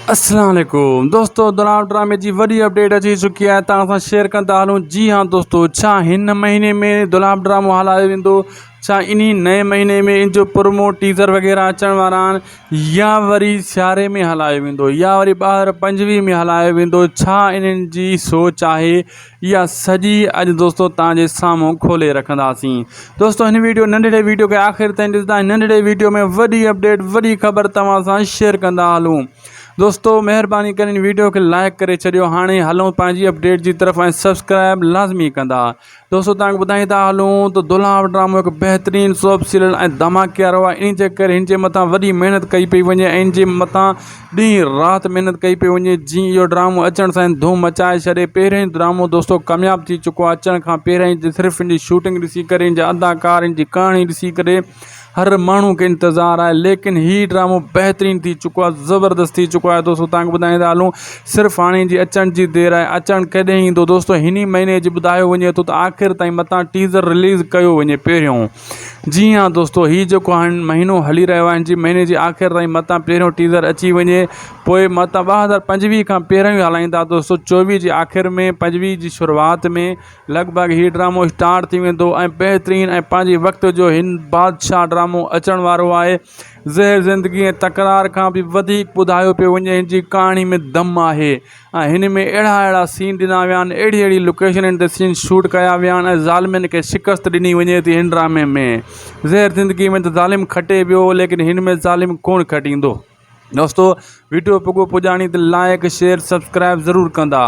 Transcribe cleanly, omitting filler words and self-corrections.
अस्सलाम वालेकुम दोस्तों, दुलाम ड्रामे जी वॾी अपडेट अची चुकी है। तव्हां सां शेयर कंदा हलूं। जी हाँ दोस्तों, छा हिन महीने में दुलाम ड्रामो हलायो वेंदो? छा इन्ही नए महीने में इन जो प्रोमो टीज़र वग़ैरह अचण वारा आहिनि, या वरी सियारे में हलायो वेंदो, या वरी 2025 में हलायो वेंदो? छा इन्हनि जी सोच आहे? इहा सॼी अॼु दोस्तों तव्हांजे साम्हूं खोले रखंदासीं। दोस्तों हिन नंढड़े वीडियो खे आख़िर ताईं ॾिसंदा। नंढड़े वीडियो में वॾी अपडेट, वॾी ख़बर तव्हां सां शेयर कंदा हलूं। दोस्तों महिरबानी करे इन वीडियो के लाइक करे छॾियो। हाणे हलूं पंहिंजी अपडेट जी तरफ़ ऐं सब्सक्राइब लाज़मी कंदा। दोस्तों तव्हांखे ॿुधाईंदा हलूं त दुलाम ड्रामो हिकु बहितरीनु सोप सीरियल ऐं धमाकेदार आहे। इन जे करे हिन जे मथां वॾी महिनत कई पई वञे ऐं इन जे मथां ॾींहुं राति महिनत कई पई वञे। जीअं इहो ड्रामो अचण सां धूम मचाए छॾे। पहिरियों ई ड्रामो दोस्तों कामयाबु थी चुको आहे। अचण खां पहिरियों ई सिर्फ़ु इन जी शूटिंग ॾिसी करे, इन जा अदाकार, इन जी कहाणी ॾिसी करे हर माण्हू खे इंतज़ारु आहे। लेकिन हीउ ड्रामो बहितरीनु थी चुको आहे, ज़बरदस्त थी चुको आहे। दोस्तों तव्हांखे ॿुधाईंदा हलूं, सिर्फ़ु हाणे जी अचण जी देरि आहे। अचणु कॾहिं ईंदो दोस्तों? हिन महीने जी ॿुधायो वञे थो त आख़िर ताईं मथां टीज़र रिलीज़ कयो वञे पहिरियों। जी हाँ दोस्तों, हीउ जेको हाणे महीनो हली रहियो आहे, हिन जी महीने जी आख़िर ताईं मथां पहिरियों टीज़र अची वञे, पोइ मथां 2025 खां पहिरियों ई हलाईंदा। दोस्तों 24 जी आख़िर में, 25 जी शुरूआति में लॻभॻि हीउ ड्रामो स्टार्ट थी वेंदो ऐं बहितरीनु ऐं पंहिंजे वक़्त जो हिन बादशाह ड्रामो अचण वारो आहे। ज़हर ज़िंदगी ऐं तकरार खां बि वधीक ॿुधायो पियो वञे। हिन जी कहाणी में दम आहे ऐं हिन में अहिड़ा सीन ॾिना विया आहिनि, अहिड़ी लोकेशन ते सीन शूट कया विया आहिनि ऐं ज़ालिमनि खे शिकस्त ॾिनी वञे थी हिन ड्रामे में। ज़हर ज़िंदगी में त ज़ालिम खटे पियो, लेकिन हिन में ज़ालिम कोन खटींदो। दोस्तों वीडियो पुॼाणी त लाइक शेयर सब्सक्राइब ज़रूरु कंदा।